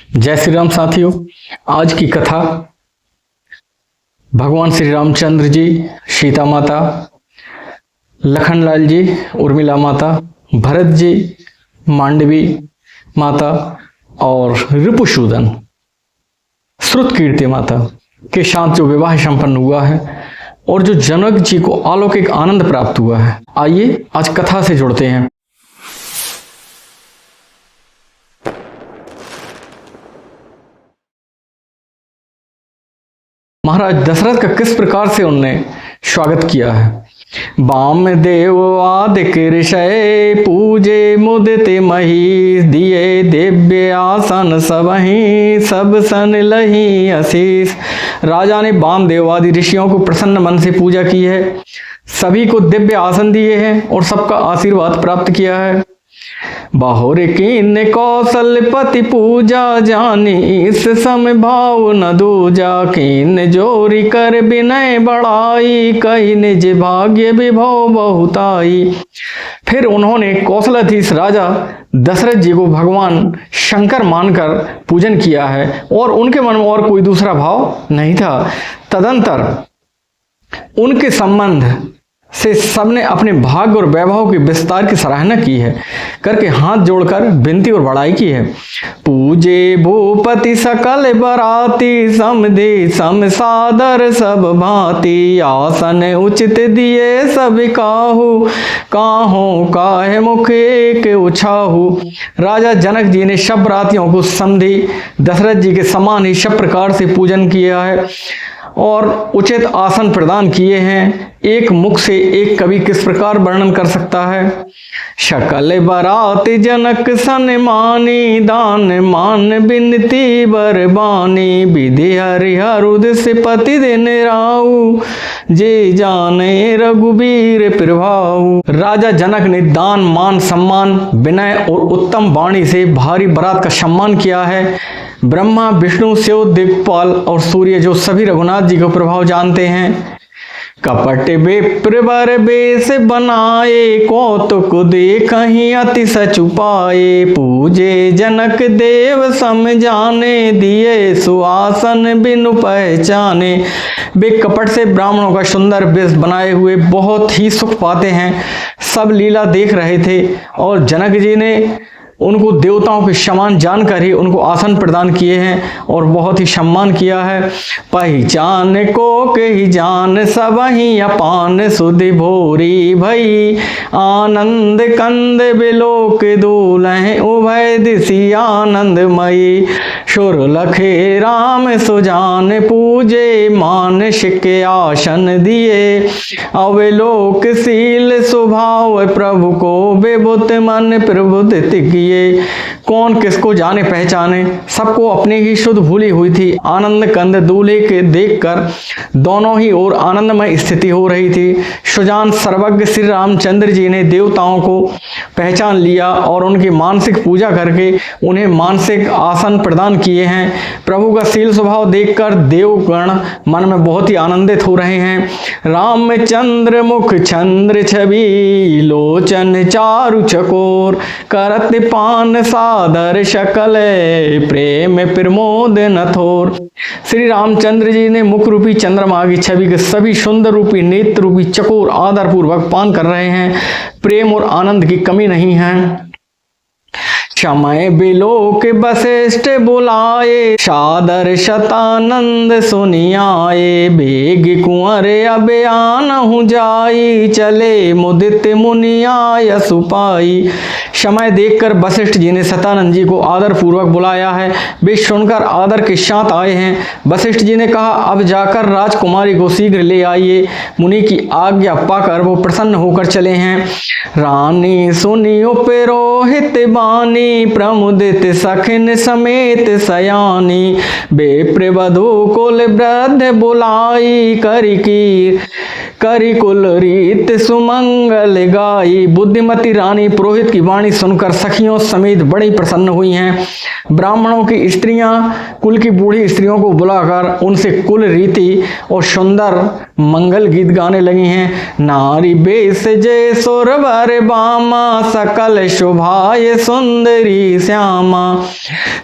जय श्री राम साथियों। आज की कथा भगवान श्री रामचंद्र जी, सीता माता, लखनलाल जी, उर्मिला माता, भरत जी, मांडवी माता और रिपुसूदन श्रुतकीर्ति माता के साथ जो विवाह संपन्न हुआ है और जो जनक जी को अलौकिक आनंद प्राप्त हुआ है, आइए आज कथा से जुड़ते हैं। महाराज दशरथ का किस प्रकार से उनने स्वागत किया है। बाम देव आदिक ऋषय पूजे मुदित मही, दिए दिव्य आसन सबहि सब सन लही आशीष। राजा ने वामदेव आदि ऋषियों को प्रसन्न मन से पूजा की है, सभी को दिव्य आसन दिए हैं और सबका आशीर्वाद प्राप्त किया है। बाहुर कीन कौशलपति पूजा जानी, इस सम भाव न दूजा। कीन जोरी कर विनय बढ़ाई, कही निज भाग्य विभव बहुताई। फिर उन्होंने कौशलाधीश राजा दशरथ जी को भगवान शंकर मानकर पूजन किया है और उनके मन में और कोई दूसरा भाव नहीं था। तदंतर उनके संबंध से सबने अपने भाग्य और वैभव के विस्तार की सराहना की है, करके हाथ जोड़कर विनती और बड़ाई की है। पूजे भूपति सकल बराती, समधि सम सादर सब भांति। आसन उचित दिए सब काहू, काहों काहे मुख एक उछाहू। राजा जनक जी ने सब बरातियों को समधि दशरथ जी के समान ही सब प्रकार से पूजन किया है और उचित आसन प्रदान किए हैं। एक मुख से एक कवि किस प्रकार वर्णन कर सकता है। शकल बरात जनक सन मानी, दान मान बिनती बरबानी। विधि हरिहर से पति दिन राऊ, जे जाने रघुबीर प्रभाऊ। राजा जनक ने दान मान सम्मान विनय और उत्तम वाणी से भारी बारात का सम्मान किया है। ब्रह्मा विष्णु शिव दिक्पाल और सूर्य जो सभी रघुनाथ जी का प्रभाव जानते हैं। कपट विप्र बर बेस बनाए, कौतुक देखहि अति सचुपाए। पूजे जनक देव सम जाने, दिए सुआसन बिनु पहचाने। वे कपट से ब्राह्मणों का सुंदर वेश बनाए हुए बहुत ही सुख पाते हैं। सब लीला देख रहे थे और जनक जी ने उनको देवताओं के समान जानकर ही उनको आसन प्रदान किए हैं और बहुत ही सम्मान किया है। पहचान को के ही जान सबहि अपान, सुधि भोरी भई आनंद कंद बिलोक दूलह। उभय दिशि आनंदमयी, सुर लखे राम सुजान। पूजे मानसिक आसन दिए, अवलोक शील स्वभाव। प्रभु को विभुत मन प्रबुद्ध किए। कौन किसको जाने पहचाने, सबको अपनी ही शुद्ध भूली हुई थी। आनंद कंद दूल्हे के देखकर दोनों ही ओर आनंदमय स्थिति हो रही थी। सुजान सर्वज्ञ श्री रामचंद्र जी ने देवताओं को पहचान लिया और उनकी मानसिक पूजा करके उन्हें मानसिक आसन प्रदान किए हैं। प्रभु का शील स्वभाव देखकर देवगण मन में बहुत ही आनंदित हो रहे हैं। रामचंद्र मुख चंद्र छवि, लोचन चारु चकोर। करत पान सादर शकल, प्रेम प्रमोद नथोर। श्री रामचंद्र जी ने मुख रूपी चंद्रमा की छवि के सभी सुंदर रूपी नेत्र रूपी चकोर आदर पूर्वक पान कर रहे हैं। प्रेम और आनंद की कमी नहीं है। समय बिलोक वशिष्ठ बुलाए, सादर शतानंद सुनियाए। बेग कुंवर अबयान हूँ जाई, चले मुदित मुनिया सुपाई। समय देखकर वशिष्ठ जी ने शतानंद जी को आदर पूर्वक बुलाया है। वे सुनकर आदर के साथ आए हैं। वशिष्ठ जी ने कहा, अब जाकर राजकुमारी को शीघ्र ले आइए। मुनि की आज्ञा पाकर वो प्रसन्न होकर चले हैं। रानी सुनी उपरोहित बानी, प्रमुदित सखिन समेत सयानी। बेप्र वधु कुल वृद्ध बुलाई, करी कुल रीत सुमंगल गाई। बुद्धिमती रानी पुरोहित की वाणी सुनकर सखियों समेत बड़ी प्रसन्न हुई हैं। ब्राह्मणों की स्त्रियां कुल की बूढ़ी स्त्रियों को बुलाकर उनसे कुल रीति और सुंदर मंगल गीत गाने लगी हैं। नारी बेस जय सुरवर बामा, सकल शोभाय सुंदरी श्यामा।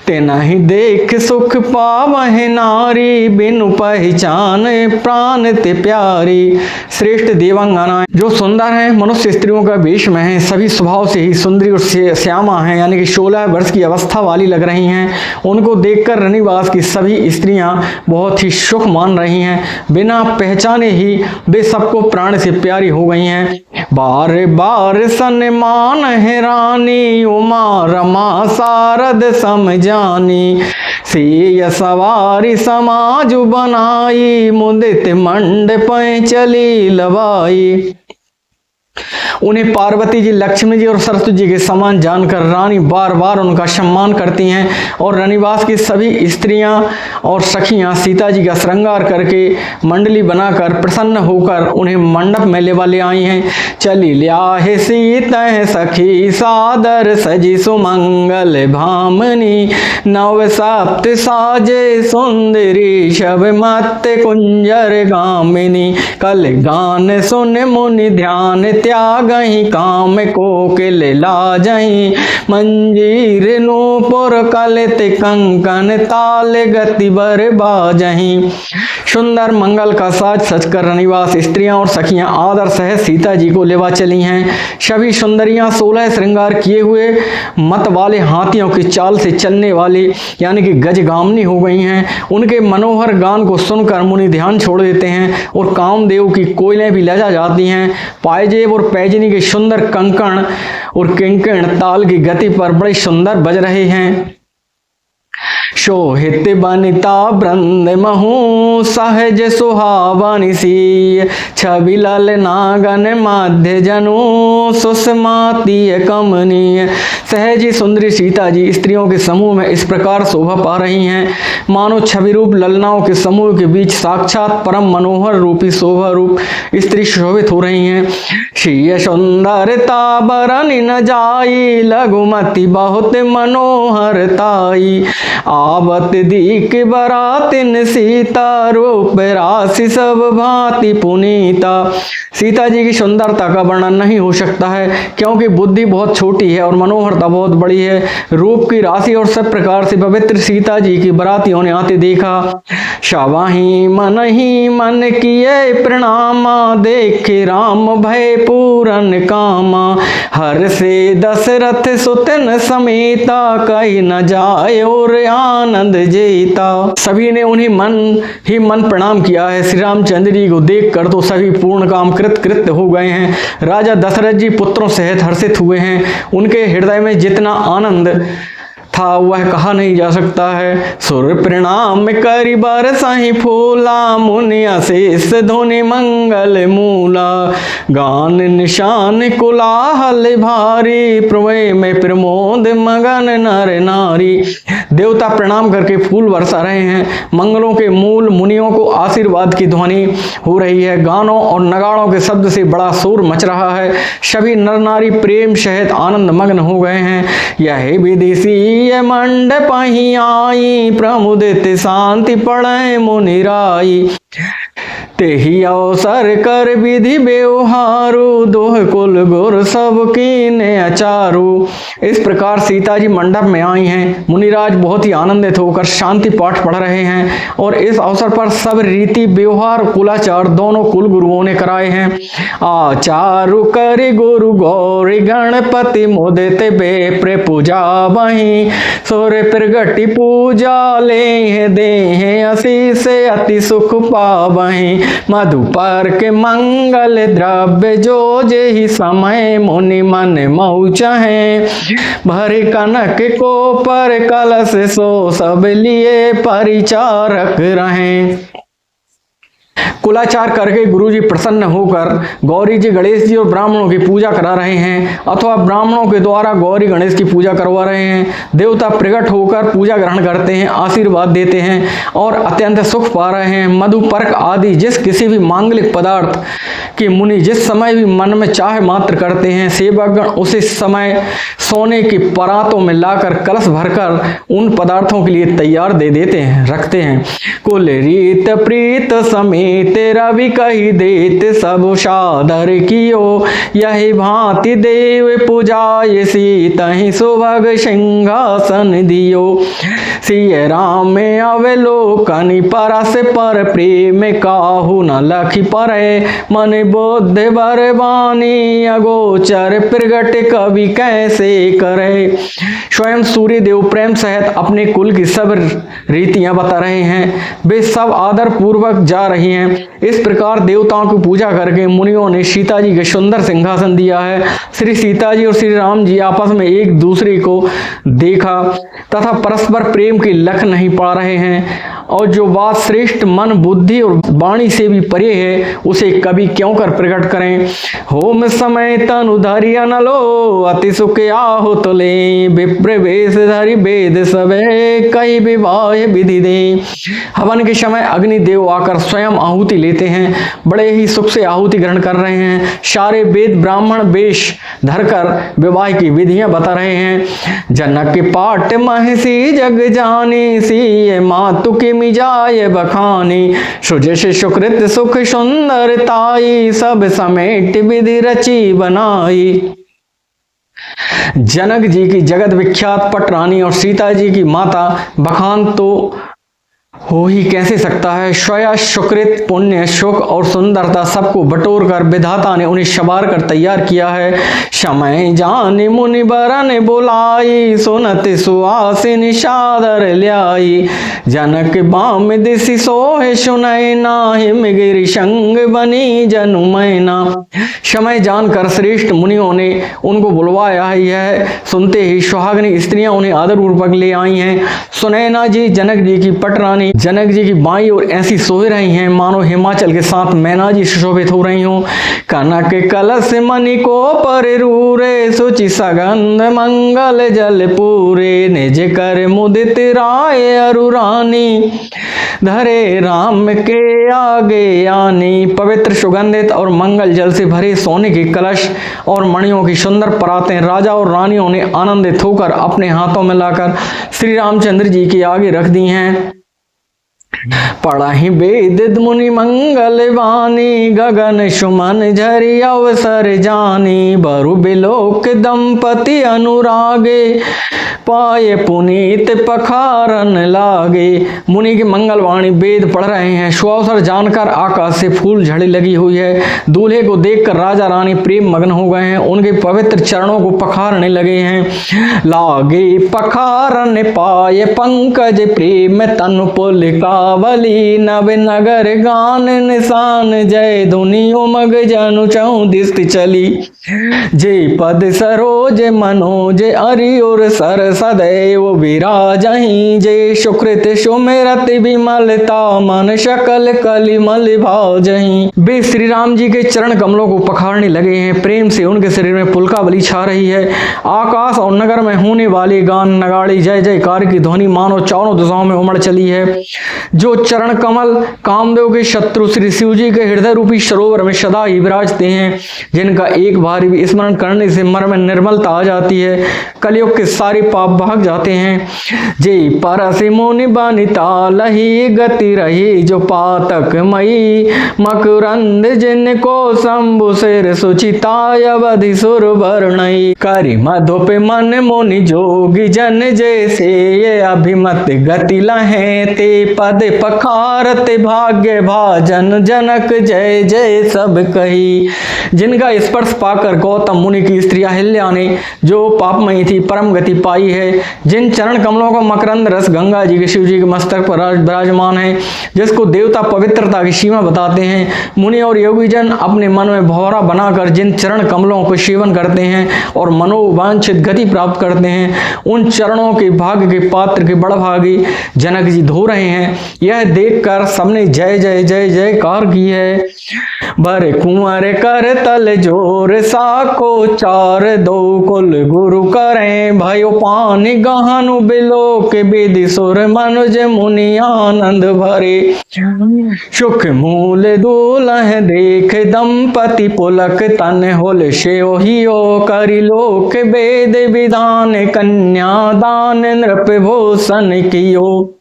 तेनाहि देख सुख पावहि नारी, बिनु पहचान प्राण ते प्यारी। श्रेष्ठ देवांगनाएं जो सुंदर हैं, मनुष्य स्त्रियों का वेश में हैं, सभी स्वभाव से ही सुंदरी और श्यामा हैं, यानी कि 16 वर्ष की अवस्था वाली लग रही हैं। उनको देखकर रनिवास की सभी स्त्रियां बहुत ही सुख मान रही हैं। बिना पहचाने ही वे सबको प्राण से प्यारी हो गई हैं। बार बार सन्मान है रानी, उमा रमा शारद समझानी। से सवारी समाज बनाई, मुदित मंडप चली लवाई। उन्हें पार्वती जी, लक्ष्मी जी और सरस्वती जी के समान जानकर रानी बार बार उनका सम्मान करती हैं और रनिवास की सभी स्त्रियां और सखियां सीता जी का श्रृंगार करके मंडली बनाकर प्रसन्न होकर उन्हें मंडप में ले आई हैं। चली ल्याहे सीता सखी सादर, सजी सुमंगल भामनी। नव सप्त साजे सुंदरी, शब मत कुंजर गामिनी। कल गान सुन मुनि ध्यान, त्यागहि काम कोकिल लाजहि। मंजीर नूपुर कलित कंकन, ताल गति बर बाजहि। सुंदर मंगल का साज सजकर रनिवास स्त्रियां और सखियां आदर सहित सीता जी को लेवा चली हैं। सभी सुंदरियां 16 श्रृंगार किए हुए मत वाले हाथियों की चाल से चलने वाली यानी कि गजगामनी हो गई हैं। उनके मनोहर गान को सुनकर मुनि ध्यान छोड़ देते हैं और कामदेव की कोयलें भी लजा जाती हैं। पायजेब और पैजनी के सुंदर कंकण और किंकण ताल की गति पर बड़े सुंदर बज रहे हैं। शोहित बनिता वृंद महु, सहज सुहावनि सी। छवि लल नागन माध्य जनु, सुषमातीय कमनीय। सहज ही सुंदरी सीता जी स्त्रियों के समूह में इस प्रकार शोभा पा रही हैं, मानो छवि रूप ललनाओं के समूह के बीच साक्षात परम मनोहर रूपी शोभा रूप स्त्री शोभित हो रही हैं। श्री सुंदरता बरनि न जाई, लघुमति बहुत मनोहर ताई। आवत दीक बरातिन सीता, रूप राशि सब भांति पुनीता। सीता जी की सुंदरता का वर्णन नहीं हो सकता है, क्योंकि बुद्धि बहुत छोटी है और मनोहरता बहुत बड़ी है। रूप की राशि और सब प्रकार से पवित्र सीता जी की बरातियों ने आते देखा। शावाही मन किए प्रणामा, देखे राम भय पूरन कामा। हर से दशरथ सुतन समेता, कहीं न जाए और आनंद जेता। सभी ने उन्हें मन ही मन प्रणाम किया है। श्री रामचंद्र जी को देख कर तो सभी पूर्ण काम कृत हो गए हैं। राजा दशरथ जी पुत्रों सहित हर्षित हुए हैं। उनके हृदय में जितना आनंद था वह कहा नहीं जा सकता है। सुर प्रणाम करि बरसहि फूला, मुनि अशेष धुनि मंगल मूला। गान निशान कोलाहल भारी, प्रवय में प्रमोद मगन नर नारी। देवता प्रणाम करके फूल बरसा रहे हैं। मंगलों के मूल मुनियों को आशीर्वाद की ध्वनि हो रही है। गानों और नगाड़ों के शब्द से बड़ा शोर मच रहा है। सभी नर नारी प्रेम सहित आनंद मग्न हो गए हैं। यह विदेशी मंडप ही आई, प्रमुदित शांति पड़े मुनिराई। तेहि अवसर कर विधि व्यवहारु, दोह कुल गुर सब कीने अचारु। इस प्रकार सीता जी मंडप में आई हैं। मुनिराज बहुत ही आनंदित होकर शांति पाठ पढ़ रहे हैं और इस अवसर पर सब रीति व्यवहार कुलाचार दोनों कुल गुरुओं ने कराए हैं। आचारु कर गुरु गौरी गणपति, मुदित बेप्र पूजा वहीं। सोरे प्रगति पूजा ले दे, आशीष अति सुख पावहीं। मधुपर के मंगल द्रव्य, जो जे ही समय मुनि मन मऊ चाहे। भरे कनक को पर कलश, सो सब लिए परिचारक रहें। कुलाचार करके गुरुजी प्रसन्न होकर गौरी जी, गणेश जी और ब्राह्मणों की पूजा करा रहे हैं अथवा ब्राह्मणों के द्वारा गौरी गणेश की पूजा करवा रहे हैं। देवता प्रकट होकर पूजा ग्रहण करते हैं, आशीर्वाद देते हैं और अत्यंत सुख पा रहे हैं। मधुपर्क आदि जिस किसी भी मांगलिक पदार्थ कि मुनि जिस समय भी मन में चाह मात्र करते हैं, सेवकगण उसी समय सोने की परातों में लाकर कलश भरकर उन पदार्थों के लिए तैयार दे देते हैं, रखते हैं। कुल रीत प्रीत समेत में तेरा भी कही देत सब सादर कियो, यही भांति देव पूजाय सीतहि सुभग सिंहासन दियो। सिय राम अवलोकनि परस पर प्रेम काहू न लखि परै, मन बोध बरबानी अगोचर प्रगट कवि कैसे करे। स्वयं सूर्य देव प्रेम सहित अपने कुल की सब रीतियां बता रहे हैं, वे सब आदर पूर्वक जा रही हैं। इस प्रकार देवताओं की पूजा करके मुनियों ने सीता जी के सुंदर सिंहासन दिया है। श्री सीता जी और श्री राम जी आपस में एक दूसरे को देखा तथा परस्पर प्रेम की लख नहीं पा रहे हैं, और जो बात श्रेष्ठ मन बुद्धि और वाणी से भी परे है उसे कभी क्यों कर प्रकट करें। होम समय तनु धरि अनलो, अति सुख आहो तुले, विप्र वेश धरि वेद सबे, कई विवाह विधि दे। हवन के समय अग्नि देव आकर स्वयं आहुति लेते हैं, बड़े ही सुख से आहुति ग्रहण कर रहे हैं। सारे वेद ब्राह्मण वेश धरकर विवाह की विधियां बता रहे हैं। जनक पाठ महसी जग जानी, सी मातु के मिजाय बखानी, सुजस सुकृत सुख सुंदरताई, सब समेट विधि रची बनाई। जनक जी की जगत विख्यात पट रानी और सीता जी की माता बखान तो हो ही कैसे सकता है। स्वयं सुकृत पुण्य सुख और सुंदरता सबको बटोर कर विधाता ने उन्हें सवार कर तैयार किया है। समय जाने मुनि बरन बुलाई, सुनत सुहासिन सादर ल्याई, जनक बाम दिशि सोहे सुनय, नाहि मिगिर संग बनी जनु मैना। समय जानकर श्रेष्ठ मुनियों ने उनको बुलवाया है। यह सुनते ही सुहागिनी स्त्रियां उन्हें आदर पूर्वक ले आई हैं। सुनैना जी जनक जी की पट रानी जनक जी की बाई और ऐसी सोह रही हैं मानो हिमाचल के साथ मैना जी सुशोभित हो रही हूँ। कनक कलश मणि को पर रूरे, सुचि सगंध मंगल जल पूरे, निज कर मुदित राय अरु रानी, धरे राम के आगे आनी। पवित्र सुगंधित और मंगल जल से भरे सोने के कलश और मणियों की सुंदर परातें राजा और रानियों ने आनंदित होकर अपने हाथों में लाकर श्री रामचंद्र जी के आगे रख दी हैं। पढ़हि वेद मुनि मंगल वाणी, गगन सुमन झरि अवसर जानी, बरु बिलोक दंपति अनुरागे, पाए पुनीत पखारन लागे। मुनि की मंगलवाणी वेद पढ़ रहे हैं। सुअवसर जानकर आकाश से फूल झड़ी लगी हुई है। दूल्हे को देखकर राजा रानी प्रेम मग्न हो गए हैं, उनके पवित्र चरणों को पखारने लगे हैं। लागे पखारन पाए पंकज प्रेम, तनु पुलकावली, नव नगर गान निशान, जय धुनि उमग जनु चौदिस चली। जय पद सरोज मनोज अरि और सर सदैव विराजहि, जय सुकृत सुमिरत विमलता, मन सकल कलिमल भाजहि। वे श्री राम जी के चरण कमलों को पखारने लगे हैं। प्रेम से उनके शरीर में पुलकावली छा रही है। आकाश और नगर में होने वाले गान नगाड़ी जय जयकार की ध्वनि मानो चारों दिशाओं में उमड़ चली है। जो चरण कमल कामदेव के शत्रु श्री शिव जी के हृदय रूपी सरोवर में सदा ही विराजते हैं, जिनका एक बार भी स्मरण करने से मन में निर्मलता आ जाती है, कलयुग के सारे पाप भाग जाते हैं। जय परसि मुनि बनिता लही, गति रही जो पातक मई, मकरंद जिनको शंभु सिर सुचिताय, अवधि सुर वर्णई। करि मधुप मन मुनि जोगी जन, जैसे ये अभिमत गति लहे, ते पद पखारत भाग्य भाजन, जनक जय जय सब कही। जिनका स्पर्श पाकर गौतम मुनि की स्त्री अहिल्या ने जो पापमयी थी परम गति पाई है। जिन चरण कमलों का मकरंद रस गंगा जी के शिव जी के मस्तक पर विराजमान है, जिसको देवता पवित्रता की सीमा बताते हैं। मुनि और योगी जन अपने मन में भौरा बनाकर जिन चरण कमलों को सेवन करते हैं और मनोवांछित गति प्राप्त करते हैं, उन चरणों के भाग्य के पात्र के बड़भागी जनक जी धो रहे हैं। यह देखकर सबने जय जय जय जयकार की है। बर कुंवर कर तल जोर, साको चार दो कुल गुरु करें, भयो पानी गहनु बिलोक विधि सुर, मनुज मुनि आनंद भरे। सुख मूल दूल्ह देख दंपति पुलक, तन होल सेवहियो करि लोक वेद विधान, कन्या दान नृप भूषण कियो।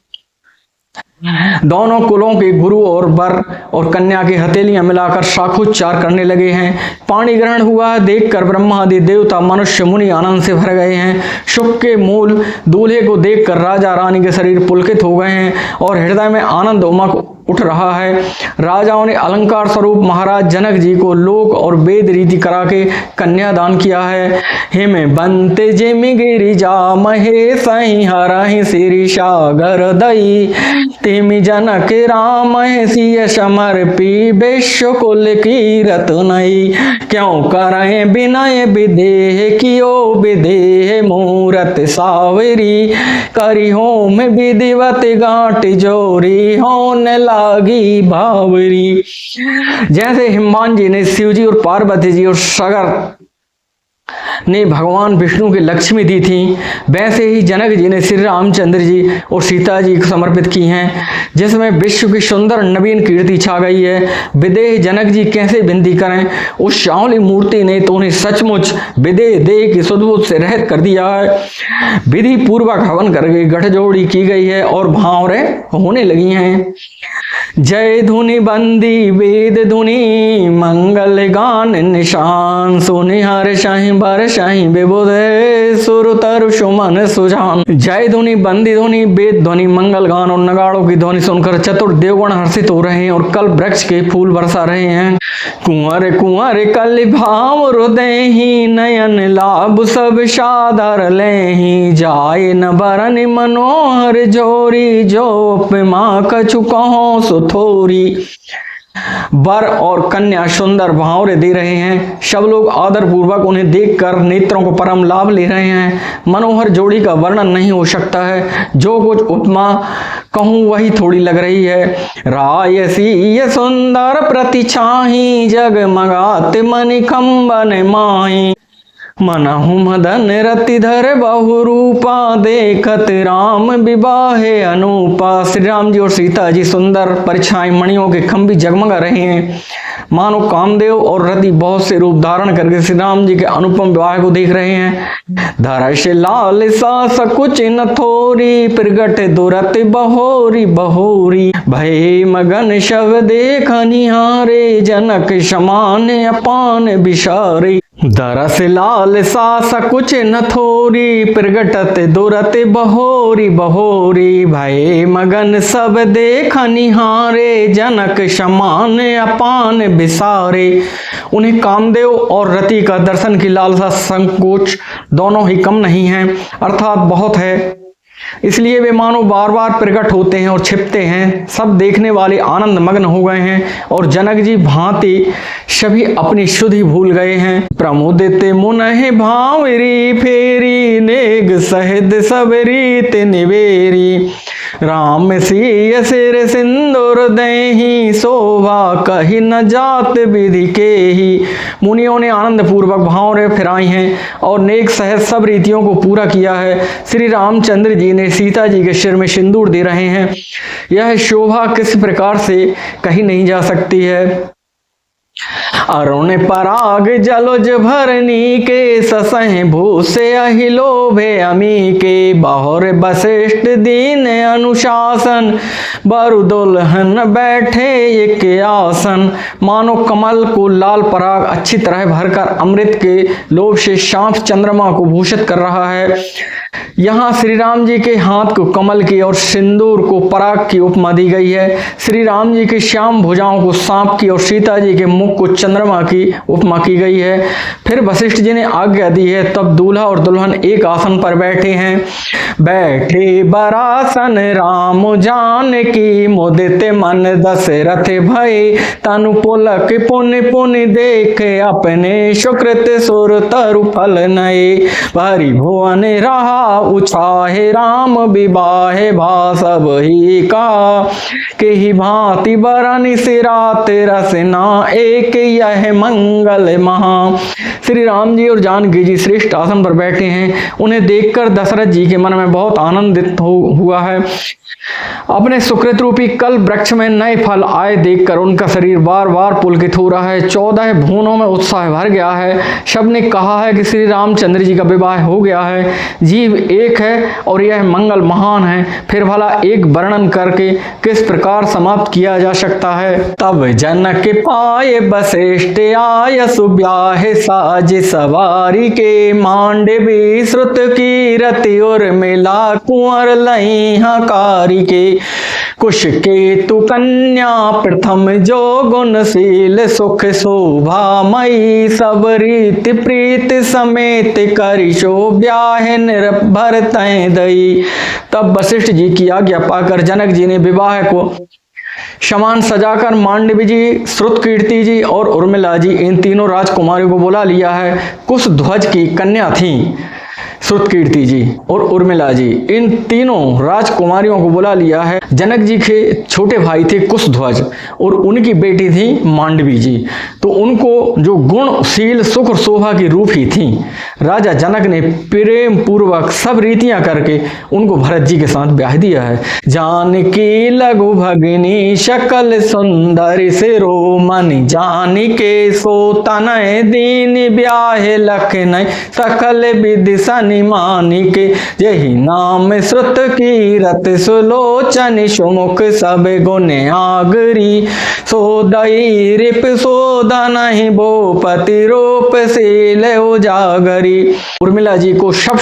दोनों कुलों के गुरु और वर और कन्या की हथेलियां मिलाकर शाखोच्चार करने लगे हैं। पाणी ग्रहण हुआ देखकर ब्रह्मादि देवता मनुष्य मुनि आनंद से भर गए हैं। सुख के मूल दूल्हे को देखकर राजा रानी के शरीर पुलकित हो गए हैं और हृदय में आनंद उमंग उठ रहा है। राजाओं ने अलंकार स्वरूप महाराज जनक जी को लोक और वेद रीति करा के कन्यादान किया है। हिम बंते जिम गिरिजा महेश हरहि सिरि सागर दई तिम जनक राम सिय समर्पी विश्व कुल की रत्नई क्यों करें विनय विदेह कियो विदेह मूरत सावरी करी होम विधिवत गांठ जोरी होन लागी भावरी। जैसे हिमान जी ने शिव जी और पार्वती जी और सागर ने भगवान विष्णु की लक्ष्मी दी थी, वैसे ही जनक जी ने श्री रामचंद्र जी और सीता जी को समर्पित की हैं, जिसमें विश्व की सुंदर नवीन कीर्ति छा गई है। विदेह जनक जी कैसे विनती करें, उस श्यामली मूर्ति ने तो उन्हें सचमुच विदेह देह की सुदबुद से रहित कर दिया है। विधि पूर्वक हवन करके गठजोड़ी की गई है और भावरे होने लगी हैं। जय धुनि बंदी वेद धुनि मंगल गान निशान सुनि हर शाही बर शाही विबुधे सुर तरु सुमन सुजान। जय धुनि बंदी ध्वनि वेद ध्वनि मंगल गान और नगाड़ों की ध्वनि सुनकर चतुर देवगण हर्षित हो रहे हैं और कल वृक्ष के फूल बरसा रहे हैं। कुंवर कुंवर कल भाव हृदय ही नयन लाभ सब सादर लेहि जाय न बरन मनोहर जोरी जो माँ कछु कहो सुथोरी। वर और कन्या सुंदर भावरे दे रहे हैं। सब लोग आदर पूर्वक उन्हें देखकर नेत्रों को परम लाभ ले रहे हैं। मनोहर जोड़ी का वर्णन नहीं हो सकता है। जो कुछ उपमा कहूँ वही थोड़ी लग रही है। रायसी ये सुंदर प्रतिछाही जगमगात मणि कंबन माही मनहु मदन रति धर बहु रूपा देखत राम विवाहे अनूपा। श्री राम जी और सीता जी सुंदर परिछाई मणियों के खंभी जगमगा रहे हैं। मानो कामदेव और रति बहुत से रूप धारण करके श्री राम जी के अनुपम विवाह को देख रहे हैं। धरश लाल सा सकुच न थोरी प्रगट दुरत बहोरी बहोरी भय मगन शव देख निहारे जनक समान अपान बिसारे। दरस लाल सा सकुच न थोरी प्रगटत दुरत बहोरी बहोरी भय मगन सब देख निहारे जनक समान अपान बिसारे। उन्हें कामदेव और रति का दर्शन की लालसा संकोच दोनों ही कम नहीं है, अर्थात बहुत है। इसलिए वे मानो बार बार प्रकट होते हैं और छिपते हैं। सब देखने वाले आनंद मग्न हो गए हैं और जनक जी भांति सभी अपनी शुद्धि भूल गए हैं। प्रमुदित मुनहि भावरी फेरी नेग सहित सब रीत निवेरी राम सिय सिर सिंदूर देहि शोभा कही न जात विधि के ही। मुनियों ने आनंद पूर्वक भावरे फिराई हैं और नेक सहित सब रीतियों को पूरा किया है। श्री रामचंद्र जी ने सीता जी के सिर में सिंदूर दे रहे हैं। यह शोभा किस प्रकार से कही नहीं जा सकती है। अरुण पराग जलोज भरनी के ससह भूसे अहिलोभे अमी के बहुर वशिष्ठ दीन अनुशासन बरु दुल्हन बैठे एक आसन। मानो कमल को लाल पराग अच्छी तरह भरकर अमृत के लोभ से शांत चंद्रमा को भूषित कर रहा है। यहाँ श्री राम जी के हाथ को कमल की और सिंदूर को पराग की उपमा दी गई है। श्री राम जी की श्याम भुजाओं को सांप की और सीता जी के मुख को चंद्रमा की उपमा की गई है। फिर वशिष्ठ जी ने आज्ञा दी है, तब दूल्हा और दुल्हन एक आसन पर बैठे हैं। बैठे बरासन राम जान की मुदित मन दशरथ भय तनु पुलक पुन पुन देख अपने सुकृत सुर तरु फल नये भरी भुवन रहा उछाहे राम विवाहे भासब ही का के ही भांति बरन सिरात रसना एक यह मंगल महा। श्री राम जी और जानकी जी श्रेष्ठ आसन पर बैठे हैं। उन्हें देखकर दशरथ जी के मन में बहुत आनंदित हुआ है। अपने सुकृत रूपी कल वृक्ष में नए फल आए देखकर उनका शरीर बार बार पुलकित हो रहा है। 14 भुवनों में उत्साह भर गया है। सबने कहा है कि श्री रामचंद्र जी का विवाह हो गया है। जीव एक है और यह मंगल महान है। फिर भला एक वर्णन करके किस प्रकार समाप्त किया जा सकता है। तब जनक पाए वशिष्ठ आय सुब्याह साज सवारी के, मांडवी श्रुत की रति और मिला कुंवर लई हकारी के। कुश केतु कन्या प्रथम जो गुणशील सुख शोभा मई, सब रीति प्रीत समेत करिशो ब्याह निर्भर तय दई। तब वशिष्ठ जी की आज्ञा पाकर जनक जी ने विवाह को समान सजाकर मांडवी जी, श्रुत कीर्ति जी और उर्मिला जी इन तीनों राजकुमारियों को बुला लिया है। कुश ध्वज की कन्या थी श्रुत कीर्ति जी और उर्मिला जी, इन तीनों राजकुमारियों को बुला लिया है। जनक जी के छोटे भाई थे कुशध्वज और उनकी बेटी थी मांडवी जी। तो उनको जो गुणशील सुख और शोभा की रूप ही थी, राजा जनक ने प्रेम पूर्वक सब रीतियां करके उनको भरत जी के साथ ब्याह दिया है। जानकी लघु भगिनी शकल सुंदर से रोमन, जानी के सो तनय दीन ब्याह लखन, सकल विधि मानी के यही नाम श्रुत कीरत सुलोचन, सुमुख सब गुण आगरी, सोदई रिप सोदा नहीं भूपति रूप शील उजागरी। उर्मिला जी को सब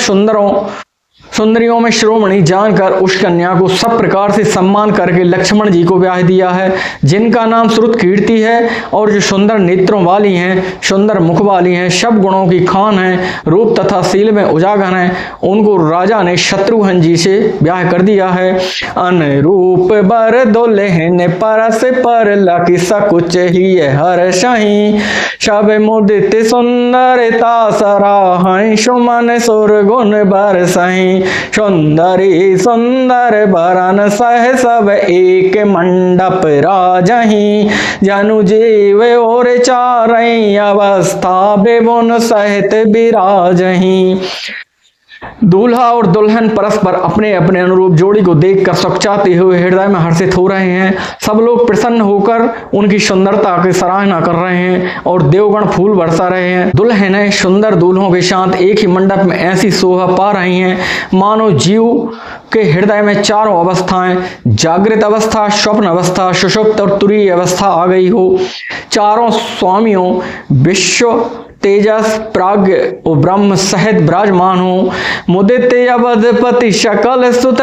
सुंदरियों में शिरोमणि जानकर उस कन्या को सब प्रकार से सम्मान करके लक्ष्मण जी को ब्याह दिया है, जिनका नाम श्रुत कीर्ति है और जो सुंदर नेत्रों वाली हैं, सुंदर मुख वाली हैं, सब गुणों की खान है, रूप तथा शील में उजागर हैं। उनको राजा ने शत्रुघ्न जी से ब्याह कर दिया है। अनुरूप बर दुल्हन परस पर लकी सकुच ही हर सही, सब मुदित सुंदरता सराहं, सुमन सुर गुण बरसहीं, सुंदरी सुंदर बरन सह सब एक मंडप राजहीं, जनु जीव और चारई अवस्था बेबुन सहित विराजहीं। दूल्हा और दुल्हन परस्पर अपने अपने अनुरूप जोड़ी को देखकर सकचाते हुए हृदय में हर्षित हो रहे हैं। सब लोग प्रसन्न होकर उनकी सुंदरता की सराहना कर रहे हैं और देवगण फूल बरसा रहे हैं। दुल्हनें सुंदर दूल्हों के साथ एक ही मंडप में ऐसी शोभा पा रही हैं मानो जीव के हृदय में चारों अवस्थाएं, जागृत अवस्था, स्वप्न अवस्था, सुषुप्त और तुरीय अवस्था आ गई हो। चारों स्वामियों विश्व तेजस प्राग्ञ और ब्रह्म सहित विराजमान हो। मुदित अवधपति शकल सुत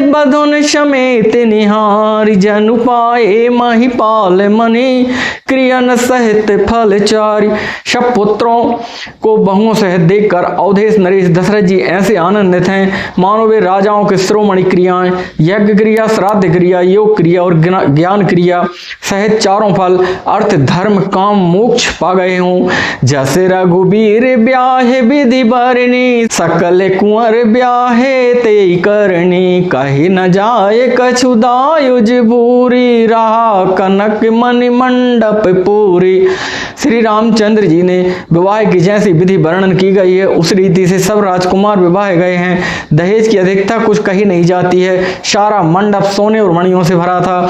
बधुन समेत निहार, जनु पाए महिपाल मणि क्रियन सहित फलचारी। सब पुत्रों को बहुओं सहित देखकर अवधेश नरेश दशरथ जी ऐसे आनंदित हैं मानो वे राजाओं के शिरोमणि क्रियाएं, यज्ञ क्रिया, श्राद्ध क्रिया, योग क्रिया और ज्ञान क्रिया सहित चारों फल अर्थ धर्म काम मोक्ष पा गए हों। जैसे रघुबीर ब्याहे विधि बरनी, सकल कुंवर ब्याहे ते करनी, कही न जाए कछु दायुज भूरी, रहा कनक मणि मंडप पूरी। श्री रामचंद्र जी ने विवाह की जैसी विधि वर्णन की गई है उस रीति से सब राजकुमार विवाह गए हैं। दहेज की अधिकता कुछ कही नहीं जाती है। सारा मंडप सोने और मणियों से भरा था।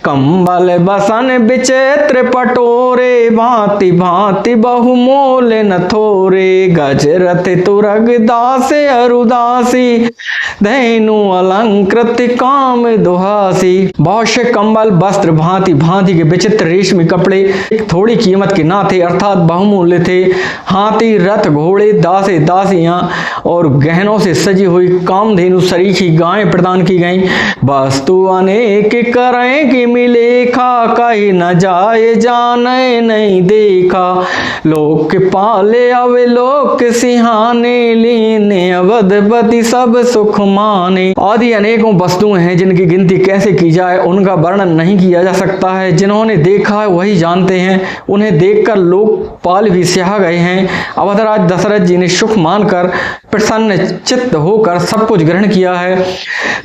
कंबल बसन विचित्र पटोरे, भांति भांति बहुमोल न थोरे, गजरथ तुरग दास अरुदासी, धैनु अलंकृत काम दुहासी। बहुत से कंबल वस्त्र भांति भांति के विचित्र रेशमी कपड़े थोड़ी कीमत के ना थे अर्थात बहुमूल्य थे। हाथी रथ घोड़े दासे दासियां और गहनों से सजी हुई कामधेनु सरीखी गायें प्रदान की गईं। वस्तु अनेक करें कि मिले खा, कहीं न जाए जाने नहीं देखा, लोक लोक पाले अवे लोक सिहाने, लीने अवधपति सब सुख माने। आदि अनेकों वस्तुएं हैं जिनकी गिनती कैसे की जाए, उनका वर्णन नहीं किया जा सकता है। जिन्होंने देखा है वही जानते हैं, उन्हें देखकर लोकपाल भी स्याह गए हैं। अवधराज दशरथ जी ने सुख मानकर प्रसन्न चित्त होकर सब कुछ ग्रहण किया है।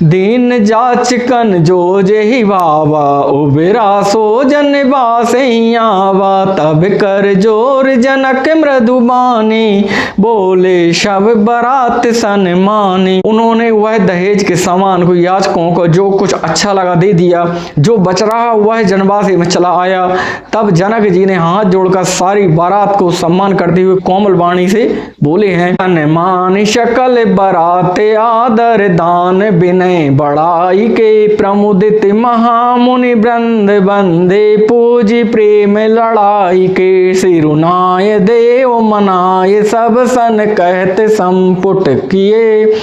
दीन जाचकन जो जेहि बाबा, उबेरा सो जन बासे आवा, तब कर जोर जनक मृदुबानी, बोले शब बरात सन्मानी। उन्होंने वह दहेज के सामान को याचकों को जो कुछ अच्छा लगा दे दिया, जो बच रहा वह जनवासी में चला आया। तब जनक जी ने हाथ जोड़कर सारी बारात को सम्मान करते हुए कोमल वाणी से बोले हैं, सन्मान शकल बराते आदर दान, विनय बड़ाई के प्रमुदित महामुनि वृंद बंदे, पूजी प्रेम लड़ाई के, सिरुनाय देव मनाए सब सन कहते संपुट किए,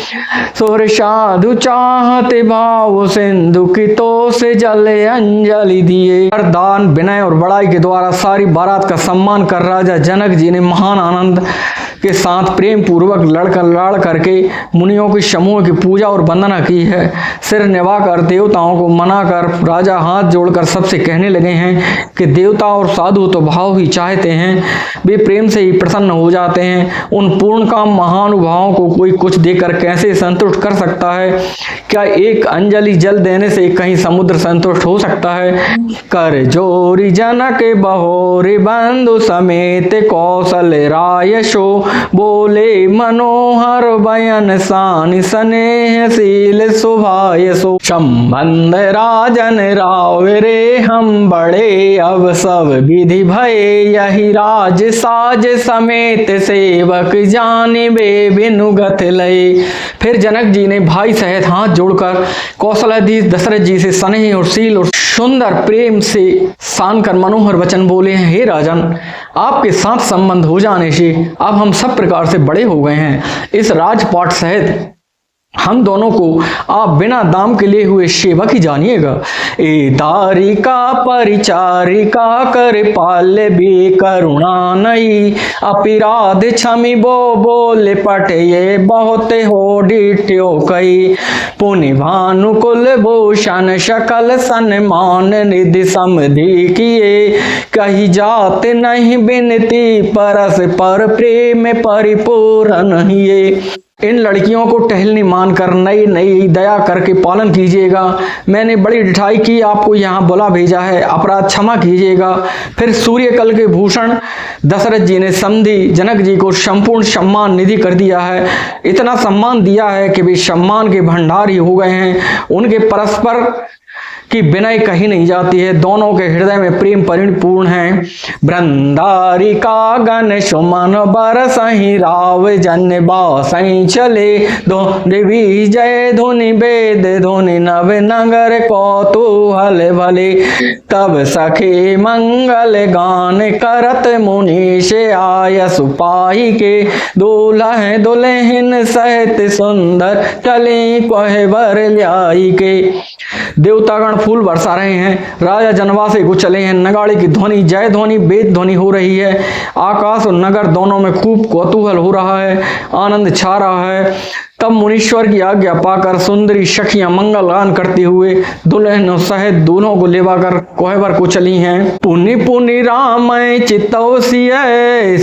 सुर साधु चाहते भाव सिंधु की तो से जले अंजलि दिए। दान विनय और बड़ाई के द्वारा सारी बारात का सम्मान कर राजा जनक जी ने महान आनंद के साथ प्रेम पूर्वक लड़ करके मुनियों के समूह की पूजा और वंदना की है। सिर निभाकर देवताओं को मनाकर राजा हाथ जोड़कर सबसे कहने लगे हैं कि देवता और साधु तो भाव ही चाहते हैं, वे प्रेम से ही प्रसन्न हो जाते हैं। उन पूर्ण काम महानुभावों को कोई कुछ देकर कैसे संतुष्ट कर सकता है? क्या एक अंजलि जल देने से कहीं समुद्र संतुष्ट हो सकता है? कर जोरी जनक बहोरी बंधु समेत, कौशल राय शो बोले मनोहर बयन सान, स्नेहशील सुभाय सो, संबंध राजन राव रे हम बड़े, अब सब विधि भय यही राज साज, समेत सेवक जानिबे बिनुगत लय। फिर जनक जी ने भाई सहित हाथ जोड़कर कौशलाधीश दशरथ जी से स्नेह और शील और सुंदर प्रेम से सान कर मनोहर वचन बोले हैं, हे राजन, आपके साथ संबंध हो जाने से अब हम सब प्रकार से बड़े हो गए हैं। इस राजपाट सहित हम दोनों को आप बिना दाम के लिए हुए सेवक ही जानिएगा। ए दारिका परिचारिका कर पाल भी करुणा नहीं, अपराध क्षमी बो बोले पटे ये बहुत हो डिट्यो कई, पुनि भानुकुल भूषण सकल सन्मान निधि समधि किए, कही जात नहीं बिनती परस पर प्रेम परिपूर्ण हिए। इन लड़कियों को टहलनी मानकर नई नई दया करके पालन कीजिएगा। मैंने बड़ी ढिठाई की आपको यहाँ बुला भेजा है, अपराध क्षमा कीजिएगा। फिर सूर्यकल के भूषण दशरथ जी ने समधी जनक जी को संपूर्ण सम्मान निधि कर दिया है। इतना सम्मान दिया है कि वे सम्मान के भंडार ही हो गए हैं। उनके परस्पर की विनय कहीं नहीं जाती है, दोनों के हृदय में प्रेम परिपूर्ण है। वृंदारी का गण सुमन बरसहि राव जन बासहि चले, धोनी जय धुनि वेद धुनि नव नगर कौतूहल भले, तब सखे मंगल गान करत मुनि से आय सुपाही के, दूल्ह दुल्हन सहित सुंदर चले कोहबर ल्याई के। देवतागण फूल बरसा रहे हैं, राजा जनवासे को चले हैं, नगाड़े की ध्वनि जय ध्वनि वेद ध्वनि हो रही है। आकाश और नगर दोनों में खूब कौतूहल हो रहा है, आनंद छा रहा है। तब मुनीश्वर की आज्ञा पाकर सुंदरी सखियां मंगल गान करते हुए दुल्हनों सहित दूल्हों को लेवाकर कोहबर को चली हैं। पुनि पुनि राम चितौसिय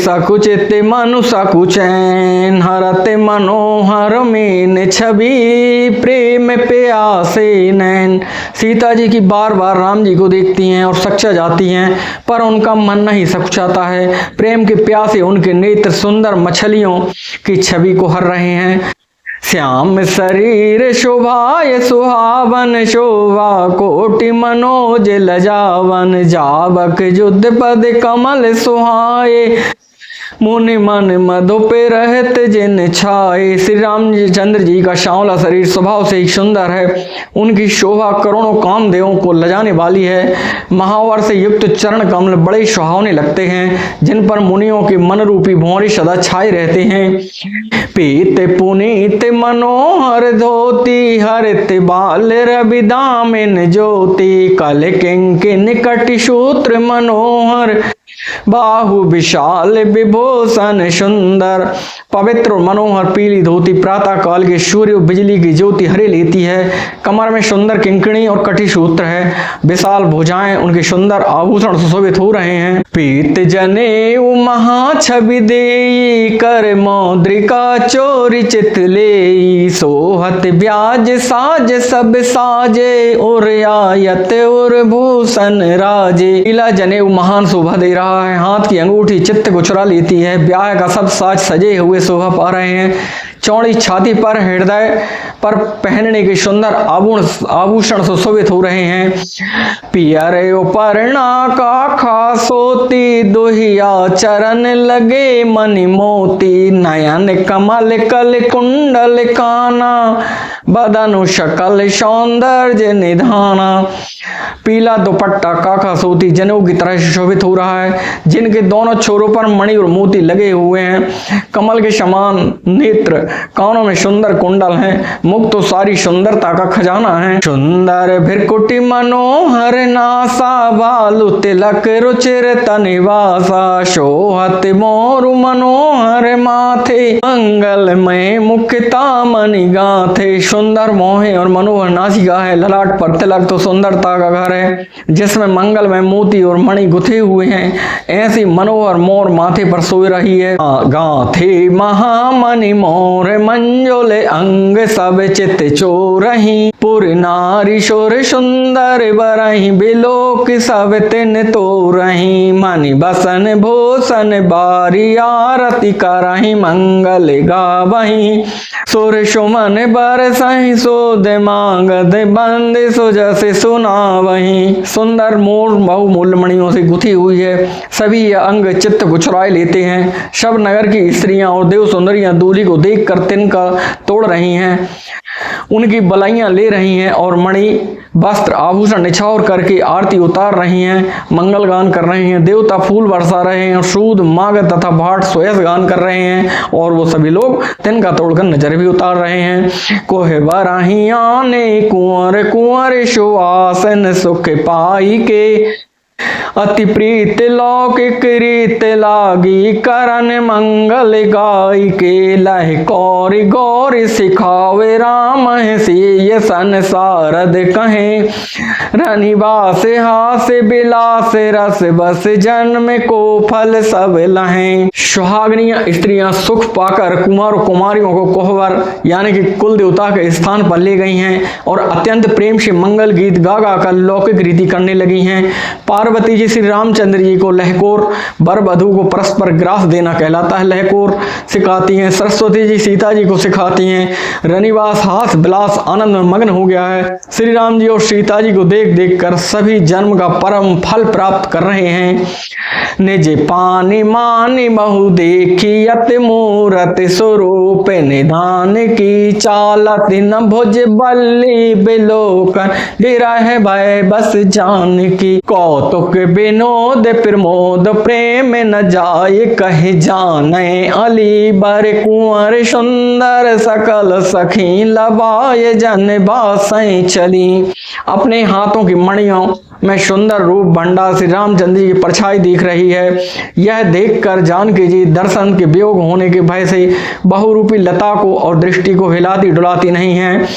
सकुचित मनु सकुचैन, हरते मनोहर में छवि प्रेम प्यासे नैन। सीता जी की बार बार राम जी को देखती हैं और सच्चा जाती हैं, पर उनका मन नहीं सकुचाता है। प्रेम के प्यासे उनके नेत्र सुंदर मछलियों की छवि को हर रहे हैं। श्याम शरीर शोभाय सुहावन, शोभा कोटि मनोज लजावन, जावक युद्ध पद कमल सुहाए, मुनि मन मधु पे रहत जिन छाए। श्री रामचंद्र जी का सांवला शरीर स्वभाव से ही सुंदर है, उनकी शोभा करोड़ों कामदेवों को लजाने वाली है। महावर से युक्त चरण कमल बड़े सुहावने लगते हैं, जिन पर मुनियों के मन रूपी भौरे सदा छाए रहते हैं। पीत पुनीत मनोहर धोती, हरित बाल रवि दामिन ज्योति, कल किंकिन निकट सूत्र मनोहर, बाहु विशाल विभूषण सुंदर, पवित्र और मनोहर पीली धोती प्रातः काल के सूर्य और बिजली की ज्योति हरे लेती है। कमर में सुंदर किंकणी और कटी सूत्र है। विशाल भुजाएं उनके सुंदर आभूषण सुशोभित हो रहे हैं। पीत जनेऊ महा छवि देई, कर मौद्रिका चोरी चित लेई, सोहत ब्याज साज सब साजे, और आयत और भूषण राजे। पीला जनेऊ महान शोभा दे रहा है, हाथ की अंगूठी चित्त को चुरा लेती है। ब्याह का सब साज सजे हुए शोभा पा रहे हैं। चौड़ी छाती पर हृदय पर पहनने के सुंदर आभूषण सुशोभित हो रहे हैं। पियर उपरना का खासोती, दोहिया चरण लगे मणि मोती, नयन कमल कल कुंडल काना, बदनु शकल सौंदर्य निधाना। पीला दुपट्टा काका सोती जनेऊ की तरह सुशोभित हो रहा है, जिनके दोनों छोरों पर मणि और मोती लगे हुए हैं। कमल के समान नेत्र, कानों में सुंदर कुंडल हैं, मुख तो सारी सुंदरता का खजाना है। सुंदर भृकुटि मनोहर नासा, बालु तिलक रुचिर तनिवासा, शोहत मोरु मनोहर माथे, मंगलमय मुखता मणि गाथे। सुंदर मोहे और मनोहर नासिका है, ललाट पर तिलक तो सुंदरता का घर है, जिसमें मंगलमय मोती और मणि गुथे हुए हैं। ऐसी मनोहर मोर माथे पर सोई रही है। गाथे महामणि मोर मंजोले, अंग सब चित चोरही, पुर नारी शोर सुंदर बरही, बिलोक सब तिन तोरही, मणि बसन भूषण बारी आरती करही, मंगल गावही, सुर सुमन बरसही, सोद मांगद बंद सुजस सुनावही। सुंदर मोर बहुमूल्य मणियों से गुथी हुई है, सभी अंग चित्त को चुराए लेते हैं। सब नगर की स्त्रियां और देव सुंदरियां दूल्हे को देखकर तिनका तोड़ रही हैं, उनकी बलाइयां ले रही हैं और मणि वस्त्र आभूषण निछावर करके आरती उतार रही हैं, मंगल गान कर रहे हैं। देवता फूल बरसा रहे हैं, सूद मागध तथा भाट स्वयं गान कर रहे हैं, और वो सभी लोग तिनका तोड़कर नजर भी उतार रहे हैं। कोहे बराही आने कुंवर कुंवर सुवासन, सुख पाई के अति प्रीत लौकिक रीत लागी, करन मंगल गाय के, लह कौर गौर सिखावे राम सिय संसारद कहे, रनिवास हास बिलास रस बस जन्म को फल सब लहें। सुहागनियां स्त्रियां सुख पाकर कुमार कुमारियों को कोहबर यानी कि कुल देवता के स्थान पर ले गई हैं और अत्यंत प्रेम से मंगल गीत गा गा कर लौकिक रीति करने लगी हैं। पार्वती जी श्री रामचंद्र जी को लहकोर, वर वधू को परस्पर ग्रास देना कहलाता है, लहकोर सिखाती हैं। सरस्वती जी सीता जी को सिखाती हैं। रनिवास हास विलास आनंद में मग्न हो गया है। श्री राम जी और सीता जी को देख देख कर सभी जन्म का परम फल प्राप्त कर रहे हैं। निज पानी मानी बहु देखी, अति मूरत स्वरूप निधान की, चालत न भुज बल्ली बिलोकन, विरह भय बस जान की, कौतुक विनोद प्रमोद प्रेम न जाय कहे जाने, अली बर कुंवर सुंदर सकल सखी, लबाय जन बासै चली। अपने हाथों की मणियों में सुंदर रूप भंडा श्री रामचंद्र जी की परछाई दिख रही है। यह देखकर जानकी जी दर्शन के वियोग होने के भय से बहुरूपी लता को और दृष्टि को हिलाती डुलाती नहीं है।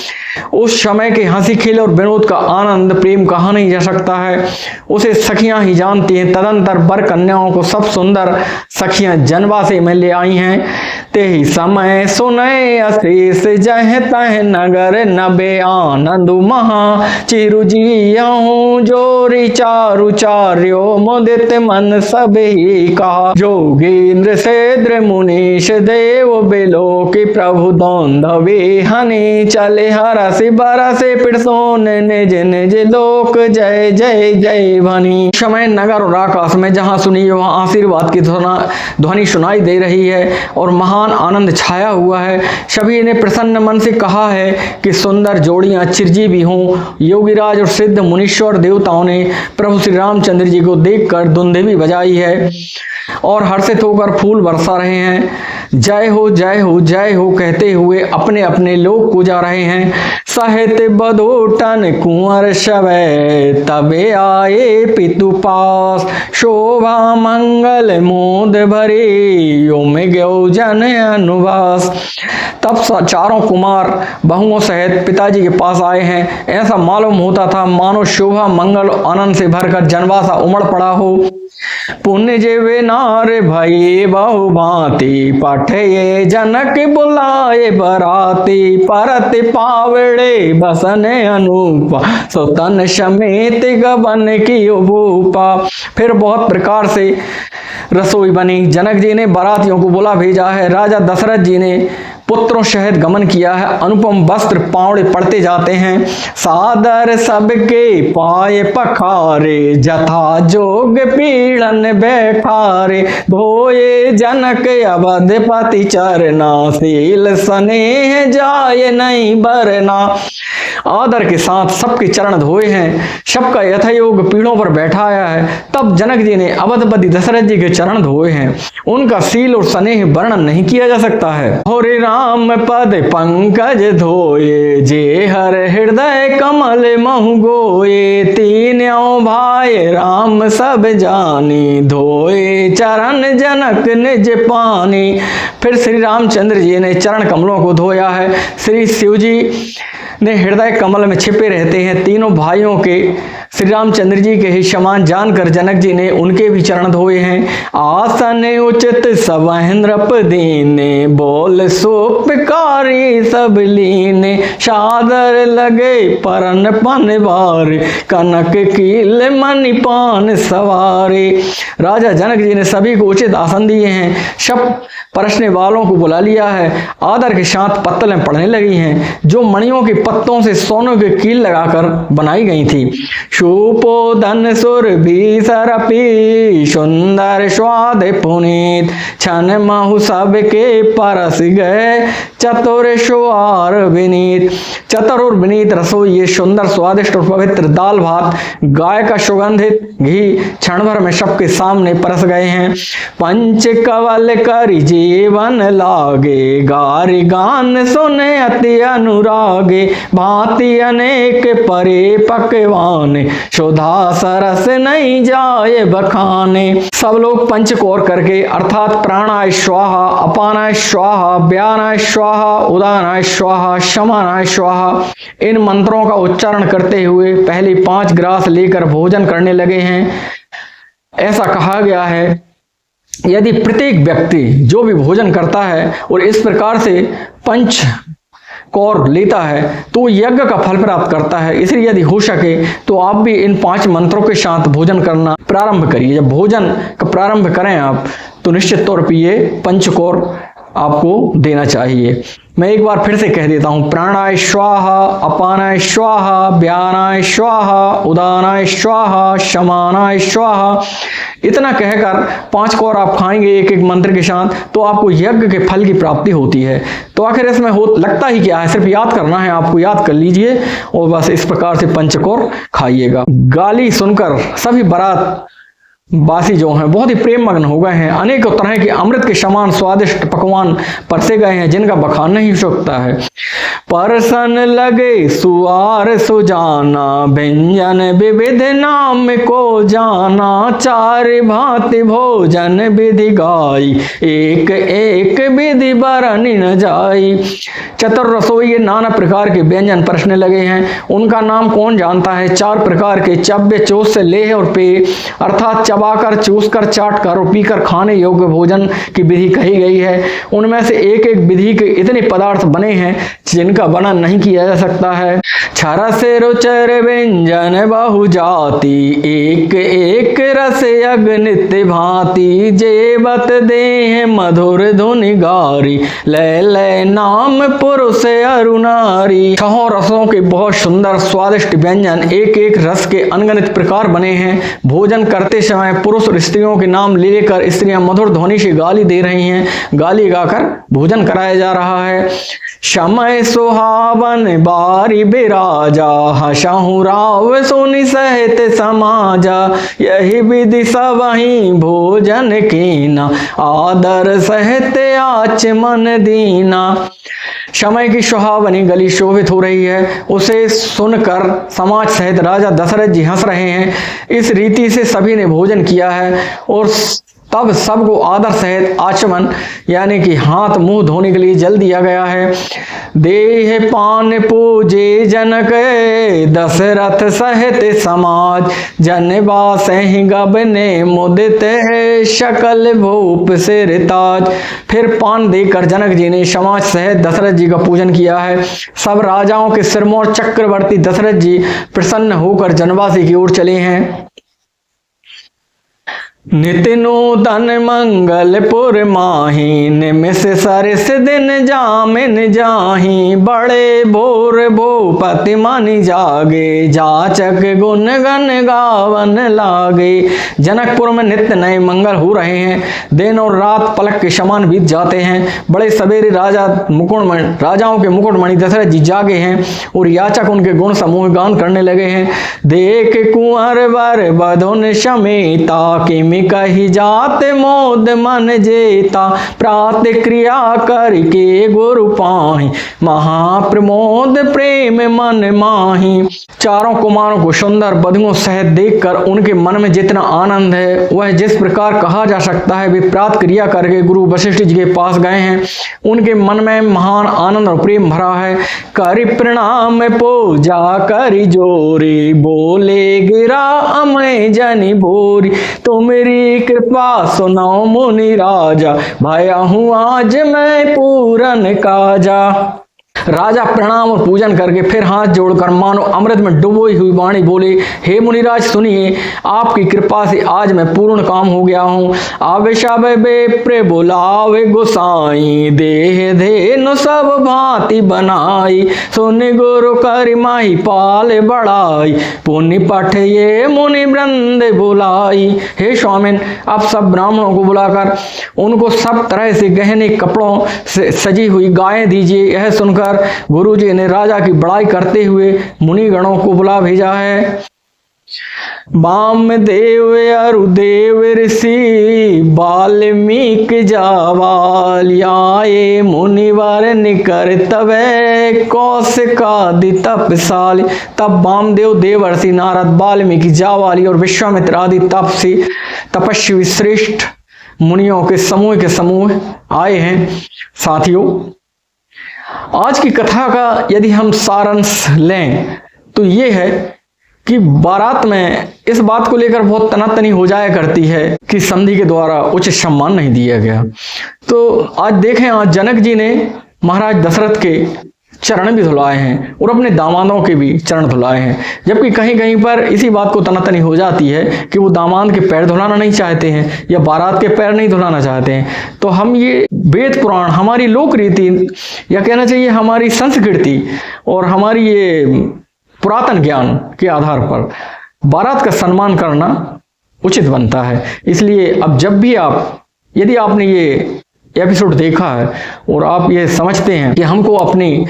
उस समय के हंसी खेल और विनोद का आनंद प्रेम कहा नहीं जा सकता है, उसे सखियां ही जानती हैं। तदंतर बर कन्याओं को सब सुंदर सखियां जनवासे में ले आई हैं। ते ही समय सुनय अशेष जह तह नगर, नबे आनंद महा चिरु जियहूं, जोरी चारु चार्यो मुदित मन सब ही कहा, जोगेंद्र सेद्र मुनीश देव बिलोकी, प्रभु दौंधवे हनि चले हरसि बरसे, पिरसोन निज निज लोक, जय जय जय भनी। समय नगर और आकाश में जहां सुनी वहां आशीर्वाद की ध्वनि सुनाई दे रही है और महान आनंद छाया हुआ है। सभी ने प्रसन्न मन से कहा है कि सुंदर जोड़ियां चिरजीवी हों। योगीराज और सिद्ध मुनीश्वर देवताओं देवताओं ने प्रभु श्री रामचंद्र जी को देखकर धुंधे भी बजाई है और हर्षित होकर फूल बरसा रहे हैं। जय हो जय हो जय हो कहते हुए अपने अपने लोक को जा रहे हैं। सहित बधोटन कुंवर शवै तबे आए पितु पास, शोभा मंगल मोद भरे योम गयो जन अनुवास। तब चारों कुमार बहुओं सहित पिताजी के पास आए हैं। ऐसा मालूम होता था मानो शोभा मंगल आनंद से भरकर जनवासा उमड़ पड़ा हो। पुण्य जेवे नार भई बहु भांति, पठये जनक बुलाए बराती, परत पावड़े बसन अनूपा, सुतन समेत गबन की भूपा। फिर बहुत प्रकार से रसोई बनी। जनक जी ने बारातियों को बुला भेजा है। राजा दशरथ जी ने पुत्रों सहित गमन किया है। अनुपम वस्त्र पावड़े पड़ते जाते हैं। सादर सबके पाए पखारे, जथा जोग पीड़न बैठारे, धोए जनक अवधपति चरना, शील स्नेह जाय नहीं बरना। आदर के साथ सबके चरण धोए हैं, सबका यथायोग पीढ़ों पर बैठाया है। तब जनक जी ने अवधपति दशरथ जी के चरण धोए हैं। उनका शील और स्नेह वर्णन नहीं किया जा सकता है। हरे राम पद पंकज धोए, जे हर हृदय कमल महु गोए, तीनों भाई राम सब जानी, धोए चरण जनक निज पानी। फिर श्री रामचंद्र जी ने चरण कमलों को धोया है। श्री शिव जी ने हृदय कमल में छिपे रहते हैं। तीनों भाइयों के श्री रामचंद्र जी के ही समान जानकर जनक जी ने उनके भी चरण धोए हैं। आसन उचित सब नृप दीने, बोल सोपकारी सब लीने, सादर लगे परन पन बार, कनक कील मणि पान सवारे। राजा जनक जी ने सभी को उचित आसन दिए हैं। सब परसने वालों को बुला लिया है। आदर के साथ पत्तलें पड़ने लगी हैं, जो मणियों के पत्तों से सोने के कील लगाकर बनाई गई थी। शूपोधन सुर भी सरपी, सुंदर स्वाद पुनीत, छन महु सबके परस गए, चतुर सुआर विनीत। चतुर और विनीत रसोई, ये सुंदर स्वादिष्ट और पवित्र दाल भात, गाय का सुगंधित घी क्षण भर में सबके सामने परस गए हैं। पंच कवल करि जीवन लागे, गारि गान सुने अति अनुरागे, भांति अनेक परे पकवान, सुधा सरस नहीं जाए बखाने। सब लोग पंचकोर करके अर्थात प्राणाय स्वाहा, अपानाय स्वाहा, व्यानाय स्वाहा, उदानाय स्वाहा, शमानाय स्वाहा, इन मंत्रों का उच्चारण करते हुए पहले 5 ग्रास लेकर भोजन करने लगे हैं। ऐसा कहा गया है यदि प्रत्येक व्यक्ति जो भी भोजन करता है और इस प्रकार से पंच कौर लेता है तो यज्ञ का फल प्राप्त करता है। इसलिए यदि हो सके तो आप भी इन 5 मंत्रों के साथ भोजन करना प्रारंभ करिए। जब भोजन का प्रारंभ करें आप तो निश्चित तौर पर ये पंचकौर आपको देना चाहिए। मैं एक बार फिर से कह देता हूँ, प्राणाय स्वाहा, अपानाय स्वाहा, व्यानाय स्वाहा, उदानाय स्वाहा, शमानाय स्वाहा। इतना कहकर 5 कौर आप खाएंगे एक एक मंत्र के साथ तो आपको यज्ञ के फल की प्राप्ति होती है। तो आखिर इसमें लगता ही क्या है, सिर्फ याद करना है, आपको याद कर लीजिए और बस इस प्रकार से पंचकौर खाइएगा। गाली सुनकर सभी बारात बासी जो हैं बहुत ही प्रेम मग्न हो गए हैं। अनेक तरह के अमृत के समान स्वादिष्ट पकवान परसे गए हैं जिनका बखान नहीं हो सकता है। परसन लगे सुआर सुजाना, व्यंजन विविध नाम को जाना, 4 भांति भोजन विधि गाई, एक एक विधि बरनी न जाई। चतुर रसोई नाना प्रकार के व्यंजन परसने लगे हैं। उनका नाम कौन जानता है। 4 प्रकार के चव्य चोस से लेह और पेय अर्थात चबाकर, चूसकर, चाटकर और पीकर खाने योग्य भोजन की विधि कही गई है। उनमें से एक एक विधि के इतने पदार्थ बने हैं जिनका वर्णन नहीं किया जा सकता है। छरस रुचर व्यंजन बहु जाति, एक एक रस अगणित भांति, जेवत देह मधुर धुनि गारी, लय लय नाम पुरुष अरुणारी। 6 रसों के बहुत सुंदर स्वादिष्ट व्यंजन एक एक रस के अनगणित प्रकार बने हैं। भोजन करते समय समय पुरुष और स्त्रियों के नाम लेकर स्त्रियां मधुर ध्वनि से गाली दे रही हैं, गाली गाकर भोजन कराया जा रहा है। समय सुहावन बारी बिराजा, हसहु राव सुनि सहित समाजा, यही विधि सबहि भोजन कीना, आदर सहित आचमन दीना। समय की सुहावनी गली शोभित हो रही है, उसे सुनकर समाज सहित राजा दशरथ जी हंस रहे हैं। इस रीति से सभी ने भोजन किया है और तब सबको आदर सहित आचमन यानी कि हाथ मुंह धोने के लिए जल दिया गया है। देह पान पूजे जनक, दशरथ सहित समाज, जनवास ही गबने मुदित है, शकल भूप सिर ताज। फिर पान देकर जनक जी ने समाज सहित दशरथ जी का पूजन किया है। सब राजाओं के सिरमौर चक्रवर्ती दशरथ जी प्रसन्न होकर जनवासी की ओर चले हैं। नित नूतन मंगलपुर माही, निमिष सरस दिन जामिन जाही, बड़े भोर भूपति मन जागे, जाचक गुण गण गावन लागे। जनकपुर में नित्य नए मंगल हो रहे हैं, दिन और रात पलक के समान बीत जाते हैं। बड़े सवेरे राजाओं के मुकुटमणि दशरथ जी जागे हैं और याचक उनके गुण समूह गान करने लगे हैं। देख कुंवर वर बधुन समेता, किमि कही जात मोद मन जेता, प्रात क्रिया करके गुरु पाहि, महाप्रमोद प्रेम मन माही। चारों कुमारों को सुंदर बधुओं सहित देखकर उनके मन में जितना आनंद है वह जिस प्रकार कहा जा सकता है। वे प्रात क्रिया करके गुरु वशिष्ठ जी के पास गए हैं, उनके मन में महान आनंद और प्रेम भरा है। करि प्रणाम पूजा करि जोरी, बोले गिरा अमय जनि भोरी, तुमरी कृपा सुनाओ मुनि राजा, भया हूँ आज मैं पूरन काजा। राजा प्रणाम और पूजन करके फिर हाथ जोड़कर मानो अमृत में डुबोई हुई वाणी बोले, हे मुनिराज सुनिए, आपकी कृपा से आज मैं पूर्ण काम हो गया हूँ। आवेशा बेप्रे बुलावे गोसाई, देह धेनु सब भांति बनाई, सुन गुरु करि माही पाल बढ़ाई, पुण्य पठ ये मुनि वृंद बुलाई। हे स्वामिन, आप सब ब्राह्मणों को बुलाकर उनको सब तरह से गहने कपड़ों से सजी हुई गायें दीजिए। यह सुनकर गुरु जी ने राजा की बड़ाई करते हुए मुनिगणों को बुला भेजा है। वामदेव अरुदेव ऋषि, वाल्मीकि जावाल, आए मुनिवर निकर तवे, कौशिकादि तपसाल। तब वामदेव देवर्षि नारद, वाल्मीकि जावाली और विश्वामित्र आदि तपस्वी श्रेष्ठ मुनियों के समूह आए हैं। साथियों, आज की कथा का यदि हम सारांश लें तो ये है कि बारात में इस बात को लेकर बहुत तनातनी हो जाया करती है कि संधि के द्वारा उचित सम्मान नहीं दिया गया। तो आज देखें, आज जनक जी ने महाराज दशरथ के चरण भी धुलाए हैं और अपने दामादों के भी चरण धुलाए हैं, जबकि कहीं कहीं पर इसी बात को तनातनी हो जाती है कि वो दामाद के पैर धुलाना नहीं चाहते हैं या बारात के पैर नहीं धुलाना चाहते हैं। तो हम ये वेद पुराण, हमारी लोक रीति या कहना चाहिए हमारी संस्कृति और हमारी ये पुरातन ज्ञान के आधार पर बारात का सम्मान करना उचित बनता है। इसलिए अब जब भी यदि आपने ये एपिसोड देखा है और आप ये समझते हैं कि हमको अपनी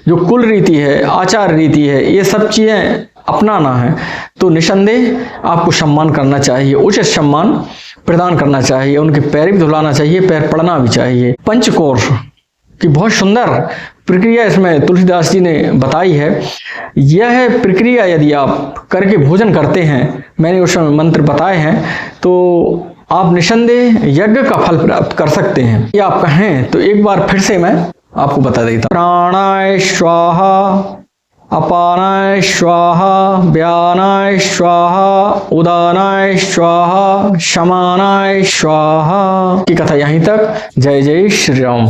जो कुल रीति है, आचार रीति है, ये सब चीज़ें अपनाना है, तो निसंदेह आपको सम्मान करना चाहिए, उचित सम्मान प्रदान करना चाहिए, उनके पैर भी धुलाना चाहिए, पैर पड़ना भी चाहिए। पंचकोश की बहुत सुंदर प्रक्रिया इसमें तुलसीदास जी ने बताई है। यह प्रक्रिया यदि आप करके भोजन करते हैं, मैंने उस समय मंत्र बताए हैं, तो आप निसंदेह यज्ञ का फल प्राप्त कर सकते हैं। ये आप कहें तो एक बार फिर से मैं आपको बता देता हूँ। प्राणाय स्वाहा, अपानाय स्वाहा, व्यानाय स्वाहा, उदानाय स्वाहा, समानाय स्वाहा की कथा यहीं तक। जय जय श्री राम।